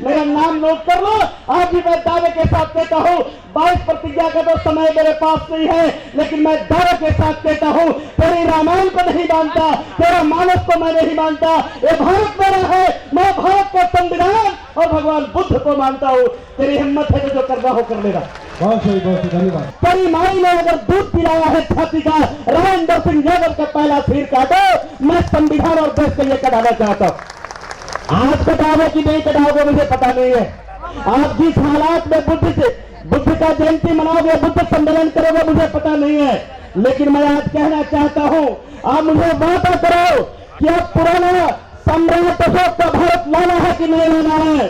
मेरा नाम नोट कर लो। आज भी मैं दावे के साथ कहता हूं, 22 प्रतिज्ञा का तो समय मेरे पास नहीं है, लेकिन मैं दावे के साथ कहता हूं, तेरे रामायण को नहीं मानता, तेरा मानस को मैं नहीं मानता। ये भारत मेरा है, मैं भारत का संविधान और भगवान बुद्ध को मानता हूं। तेरी हिम्मत है तो जो करना हो कर लेगा। बहुत सही, धन्यवाद। तेरी माई ने अगर दूध पिलाया है छाती का, राजेंद्र सिंह यादव का पहला सिर काटो। मैं संविधान और देश के लिए कटाना चाहता हूं। आज कटाओगे कि नहीं कटाओगे मुझे पता नहीं है। आप जिस हालात में बुद्ध का जयंती मनाओगे, बुद्ध सम्मेलन करोगे, मुझे पता नहीं है। लेकिन मैं आज कहना चाहता हूं, आप मुझे वादा करो कि आप पुराना सम्राट अशोक का भारत लाना है कि नहीं लाना है,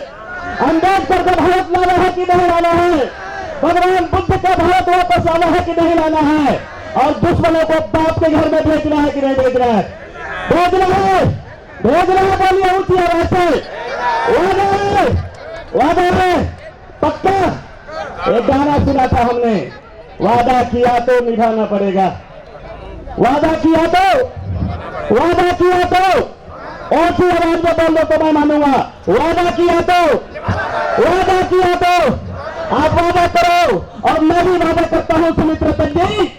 अम्बेडकर का भारत लाना है कि नहीं लाना है, भगवान बुद्ध का भारत वापस आना है कि नहीं लाना है, और दुश्मनों को बाप के घर में भेजना है कि नहीं भेजना है। भेजना है, भेजना है, बोलिए ऊंची आवाज से। वादा है पक्का। एक गाना सुना था हमने, वादा किया तो निभाना पड़ेगा, वादा किया तो ऊंची आवाज में बोल दो तो मैं मानूंगा। वादा किया तो आप वादा करो, और मैं भी वादा करता हूं सुमित्रा जी,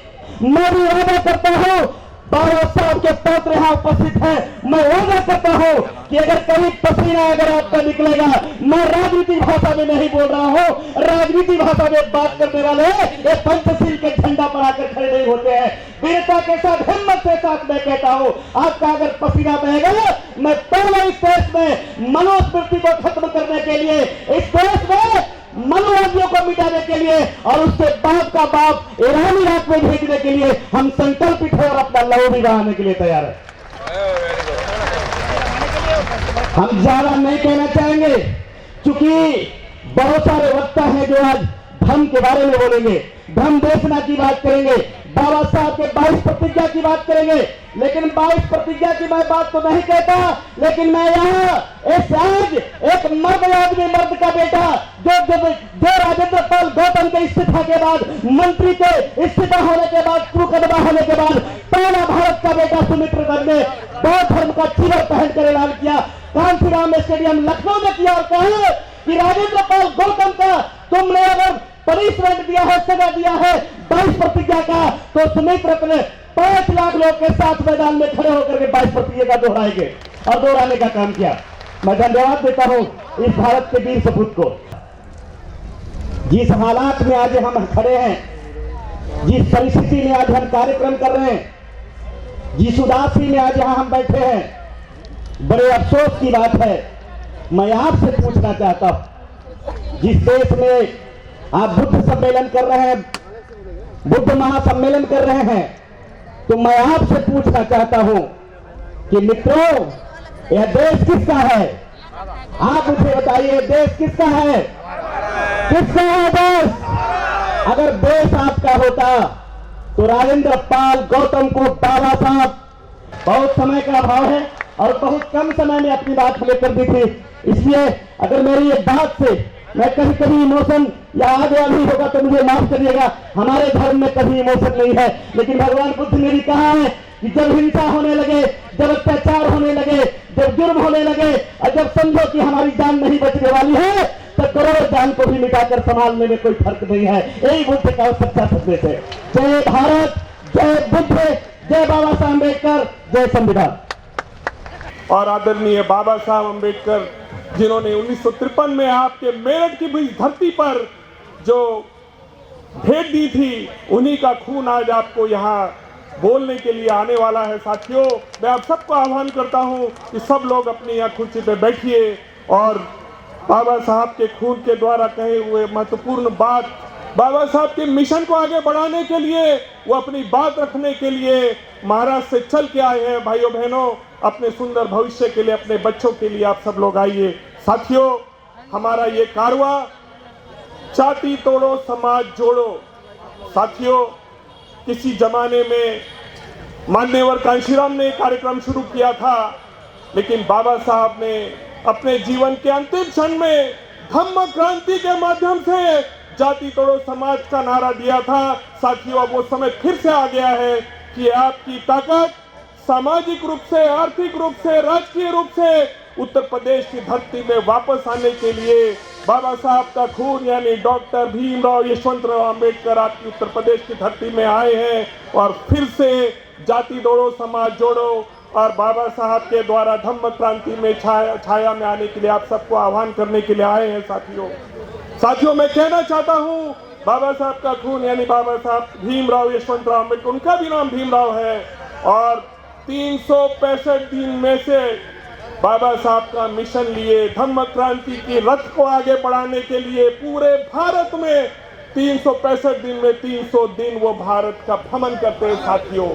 मैं भी वादा करता हूं, बाबा साहब के पौत्र यहाँ उपस्थित है, मैं वादा करता हूं कि अगर कहीं पसीना अगर आपका निकलेगा, मैं राजनीति भाषा में नहीं बोल रहा हूं, राजनीति भाषा में बात करने वाले ये पंचशील के झंडा बनाकर खड़े नहीं होते हैं। वीरता के साथ, हिम्मत के साथ मैं कहता हूं, आपका अगर पसीना बहेगा, मैं पहले इस देश में मनुस्मृति को खत्म करने के लिए, इस देश में मनुवादियों को मिटाने के लिए, और उसके बाप का बाप ईरान इराक में भेजने के लिए हम संकल्पित है और अपना लहू भी बहाने के लिए तैयार है। हम ज्यादा नहीं कहना चाहेंगे, क्योंकि बहुत सारे वक्ता हैं जो आज धर्म के बारे में बोलेंगे, धर्म देखना की बात करेंगे, बाबा साहब के 22 प्रतिज्ञा की बात करेंगे। लेकिन 22 प्रतिज्ञा की मैं बात तो नहीं कहता, लेकिन मैं यहाँ आज एक मर्द आदमी, मर्द का बेटा, जो राजेंद्र पाल गौतम के इस्तीफा के बाद, मंत्री के इस्तीफा होने के बाद, कुकदमा होने के बाद, पहला भारत का बेटा सुमित्र दत्त ने बौद्ध धर्म का चिवर पहनकर ऐलान किया, कांसीराम स्टेडियम लखनऊ में किया, और कहा कि राजेंद्र पाल गौतम का तुमने अगर पनिशमेंट दिया है, सजा दिया है 22 प्रतिज्ञा का, तो सुमित्र ने 5 लाख लोग के साथ मैदान में खड़े होकर के 22 प्रतिज्ञा का दोहराएंगे और दोहराने का काम किया। मैं धन्यवाद देता हूं इस भारत के वीर सपूत को। जिस हालात में आज हम खड़े हैं, जिस परिस्थिति में आज हम कार्यक्रम कर रहे हैं, जिस उदासी में आज यहां हम बैठे हैं, बड़े अफसोस की बात है। मैं आपसे पूछना चाहता हूं, जिस देश में आप बुद्ध सम्मेलन कर रहे हैं, बुद्ध महासम्मेलन कर रहे हैं, तो मैं आपसे पूछना चाहता हूं कि मित्रों, यह देश किसका है? आप मुझे बताइए, देश किसका है? किसका है देश? अगर देश आपका होता तो राजेंद्र पाल गौतम को बाबा साहब, बहुत समय का अभाव है और बहुत कम समय में अपनी बात हमें कर दी थी, इसलिए अगर मेरी ये बात से मैं कभी कभी इमोशन या आगे भी होगा तो मुझे माफ करिएगा। हमारे धर्म में कभी इमोशन नहीं है, लेकिन भगवान बुद्ध ने भी कहा है कि जब हिंसा होने लगे, जब अत्याचार होने लगे, जब जुर्म होने लगे, और जब समझो कि हमारी जान नहीं बचने वाली है, तो करोड़ों जान को भी मिटाकर संभालने में कोई फर्क नहीं है। यही बुद्ध का सच्चा संदेश है। जय भारत, जय बुद्ध, जय बाबा साहब अम्बेडकर, जय संविधान। और आदरणीय बाबा साहब अम्बेडकर, जिन्होंने 1953 में आपके मेरठ की भी धरती पर जो भेंट दी थी, उन्हीं का खून आज आपको यहाँ बोलने के लिए आने वाला है। साथियों, मैं आप सबको आह्वान करता हूँ कि सब लोग अपनी यहाँ कुर्सी पे बैठिए और बाबा साहब के खून के द्वारा कहे हुए महत्वपूर्ण बात, बाबा साहब के मिशन को आगे बढ़ाने के लिए, वो अपनी बात रखने के लिए महाराष्ट्र से चल के आए हैं। भाइयों बहनों, अपने सुंदर भविष्य के लिए, अपने बच्चों के लिए आप सब लोग आइए। साथियों, हमारा ये कारवां जाति तोड़ो समाज जोड़ो। साथियों, किसी जमाने में मान्यवर कांशीराम ने कार्यक्रम शुरू किया था, लेकिन बाबा साहब ने अपने जीवन के अंतिम क्षण में धम्म क्रांति के माध्यम से जाति तोड़ो समाज का नारा दिया था। साथियों, अब वो समय फिर से आ गया है कि आपकी ताकत सामाजिक रूप से, आर्थिक रूप से, राजकीय रूप से उत्तर प्रदेश की धरती में वापस आने के लिए बाबा साहब का खून यानी डॉक्टर भीमराव यशवंतराव अंबेडकर आपकी उत्तर प्रदेश की धरती में आए हैं और फिर से जाति जोड़ो समाज जोड़ो और बाबा साहब के द्वारा धम्म क्रांति में छाया में आने के लिए आप सबको आह्वान करने के लिए आए हैं। साथियों मैं कहना चाहता हूँ बाबा साहब का खून यानी बाबा साहब भीमराव यशवंतराव अंबेडकर, उनका भी नाम भीमराव है और 365 दिन में से बाबा साहब का मिशन लिए धम्म क्रांति की रथ को आगे बढ़ाने के लिए पूरे भारत में 365 दिन में 300 दिन वो भारत का भ्रमण करते हैं। साथियों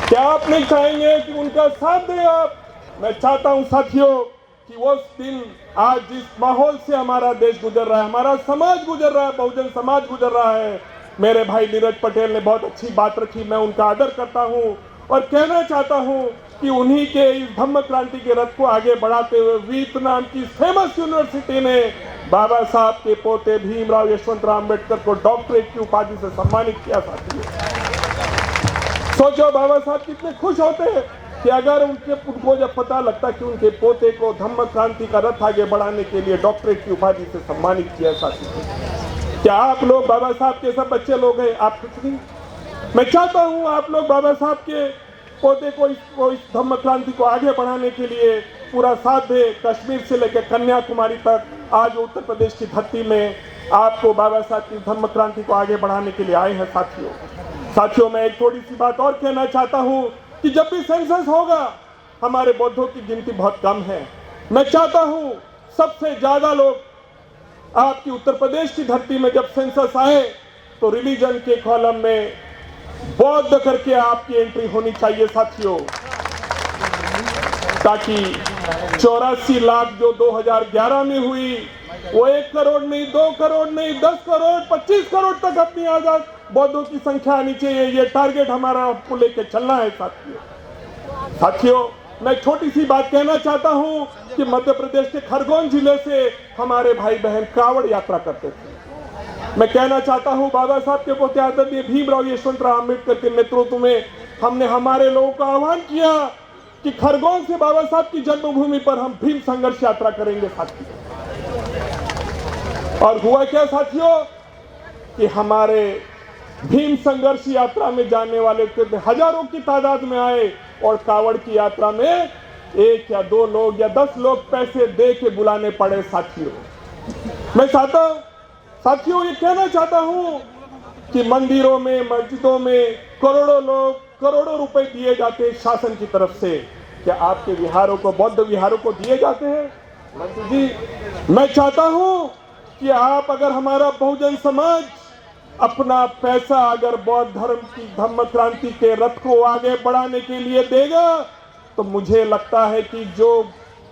क्या आप नहीं चाहेंगे कि उनका साथ दें आप? मैं चाहता हूं साथियों कि वो दिन आज जिस माहौल से हमारा देश गुजर रहा है, हमारा समाज गुजर रहा है, बहुजन समाज गुजर रहा है, मेरे भाई नीरज पटेल ने बहुत अच्छी बात रखी, मैं उनका आदर करता हूं और कहना चाहता हूं कि उन्हीं के इस धम्म क्रांति के रथ को आगे बढ़ाते हुए वियतनाम की फेमस यूनिवर्सिटी ने बाबा साहब के पोते भीमराव यशवंतराव अंबेडकर को डॉक्टरेट की उपाधि से सम्मानित किया। साथियों सोचो बाबा साहब कितने खुश होते हैं कि अगर उनको जब पता लगता कि उनके पोते को धम्म क्रांति का रथ आगे बढ़ाने के लिए डॉक्टरेट की उपाधि से सम्मानित किया। साथियों क्या आप लोग बाबा साहब के सब बच्चे लोग हैं? आप कुछ नहीं। मैं चाहता हूं आप लोग बाबा साहब के पोते को इस धम्म क्रांति को आगे बढ़ाने के लिए पूरा साथ दे। कश्मीर से लेकर कन्याकुमारी तक आज उत्तर प्रदेश की धरती में आपको बाबा साहब की धम्म क्रांति को आगे बढ़ाने के लिए आए हैं। साथियों मैं एक थोड़ी सी बात और कहना चाहता हूं कि जब भी सेंसस होगा हमारे बौद्धों की गिनती बहुत कम है। मैं चाहता हूं सबसे ज्यादा लोग आपकी उत्तर प्रदेश की धरती में जब सेंसस आए तो रिलीजन के कॉलम में बौद्ध करके आपकी एंट्री होनी चाहिए। साथियों ताकि 84 लाख जो 2011 में हुई वो 1 करोड़ नहीं, 2 करोड़ नहीं, 10 करोड़ 25 करोड़ तक अपनी आजाद बौद्धों की संख्या आनी चाहिए। ये टारगेट हमारा आपको लेकर चलना है। साथियों मैं छोटी सी बात कहना चाहता हूं कि मध्य प्रदेश के खरगोन जिले से हमारे भाई बहन कावड़ यात्रा करते थे। मैं कहना चाहता हूं बाबा साहब के पोते आदरणीय भीमराव यशवंतराव अंबेडकर के नेतृत्व में हमने हमारे लोगों का आह्वान किया कि खरगोन से बाबा साहब की जन्मभूमि पर हम भीम संघर्ष यात्रा करेंगे। साथियों और हुआ क्या साथियों कि हमारे भीम संघर्ष यात्रा में जाने वाले हजारों की तादाद में आए और कावड़ की यात्रा में 1 या 2 लोग या 10 लोग पैसे दे के बुलाने पड़े। मैं साथियों ये कहना चाहता हूं कि मंदिरों में मस्जिदों में करोड़ों लोग करोड़ों रुपए दिए जाते हैं शासन की तरफ से। क्या आपके विहारों को बौद्ध विहारों को दिए जाते हैं? मंत्री जी मैं चाहता हूं कि आप अगर हमारा बहुजन समाज अपना पैसा अगर बौद्ध धर्म की धम्म क्रांति के रथ को आगे बढ़ाने के लिए देगा तो मुझे लगता है कि जो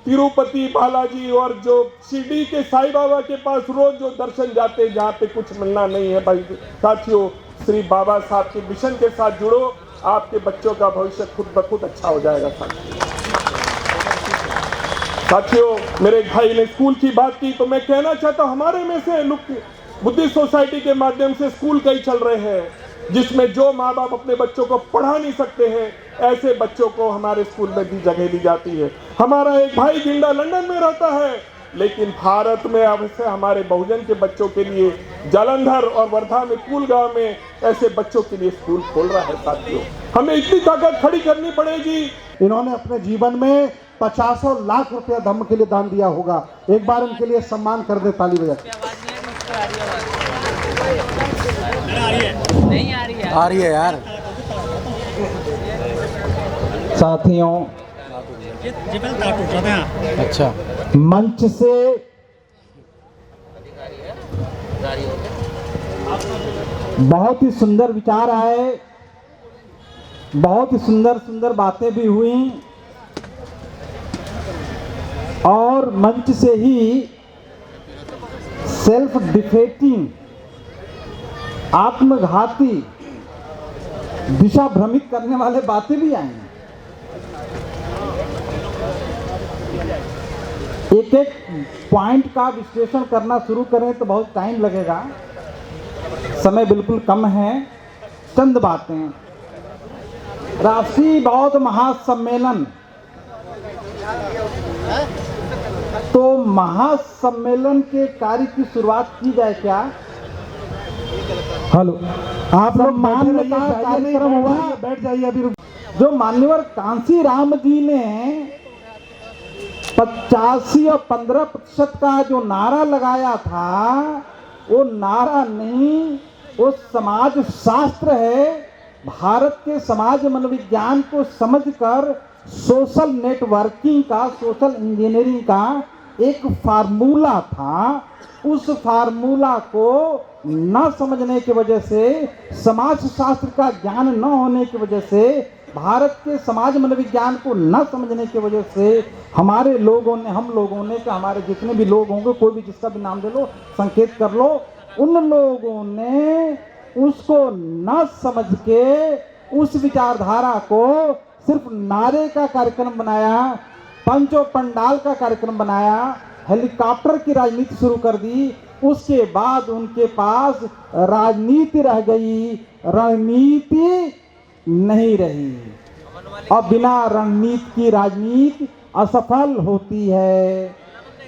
तिरुपति बालाजी और जो शिरडी के साईं बाबा के पास रोज जो दर्शन जाते हैं जहाँ पे कुछ मिलना नहीं है, भाई साथियों श्री बाबा साहब के मिशन के साथ जुड़ो, आपके बच्चों का भविष्य खुद ब खुद अच्छा हो जाएगा। साथियों मेरे भाई ने स्कूल की बात की तो मैं कहना चाहता हूँ हमारे में से बुद्धिस्ट सोसाइटी के माध्यम से स्कूल कई चल रहे हैं जिसमें जो माँ बाप अपने बच्चों को पढ़ा नहीं सकते हैं ऐसे बच्चों को हमारे स्कूल में भी जगह दी जाती है। हमारा एक भाई जिंदा लंदन में रहता है लेकिन भारत में अब से हमारे बहुजन के बच्चों के लिए जालंधर और वर्धा में कुल गांव में ऐसे बच्चों के लिए स्कूल खोल रहा है। साथियों हमें इतनी ताकत खड़ी करनी पड़ेगी। इन्होंने अपने जीवन में 50 लाख रुपया धम्म के लिए दान दिया होगा। एक बार उनके लिए सम्मान कर दे, ताली बजा के। नहीं आ रही है यार। साथियों अच्छा मंच से बहुत ही सुंदर विचार आए, बहुत ही सुंदर सुंदर बातें भी हुई और मंच से ही सेल्फ डिफेटिंग आत्मघाती दिशा भ्रमित करने वाले बातें भी आई हैं। एक एक पॉइंट का विश्लेषण करना शुरू करें तो बहुत टाइम लगेगा, समय बिल्कुल कम है। चंद बातें राष्ट्रीय बौद्ध महासम्मेलन, तो महासम्मेलन के कार्य की शुरुआत की जाए क्या? हेलो, आप लोग मान्यता कार्यक्रम हुआ, बैठ जाइए अभी। जो मान्यवर कांसी राम जी ने 85 और 15% का जो नारा लगाया था, वो नारा नहीं, वो समाज शास्त्र है। भारत के समाज मनोविज्ञान को समझकर सोशल नेटवर्किंग का, सोशल इंजीनियरिंग का एक फार्मूला था। उस फार्मूला को न समझने की वजह से, समाज शास्त्र का ज्ञान न होने की वजह से, भारत के समाज मनोविज्ञान को न समझने की वजह से हमारे लोगों ने, हम लोगों ने, कि हमारे जितने भी लोग होंगे, कोई भी जिसका भी नाम दे लो, संकेत कर लो, उन लोगों ने उसको न समझ के उस विचारधारा को सिर्फ नारे का कार्यक्रम बनाया, पंचो पंडाल का कार्यक्रम बनाया, हेलीकॉप्टर की राजनीति शुरू कर दी। उसके बाद उनके पास राजनीति रह गई, रणनीति नहीं रही। और बिना रणनीति की राजनीति असफल होती है।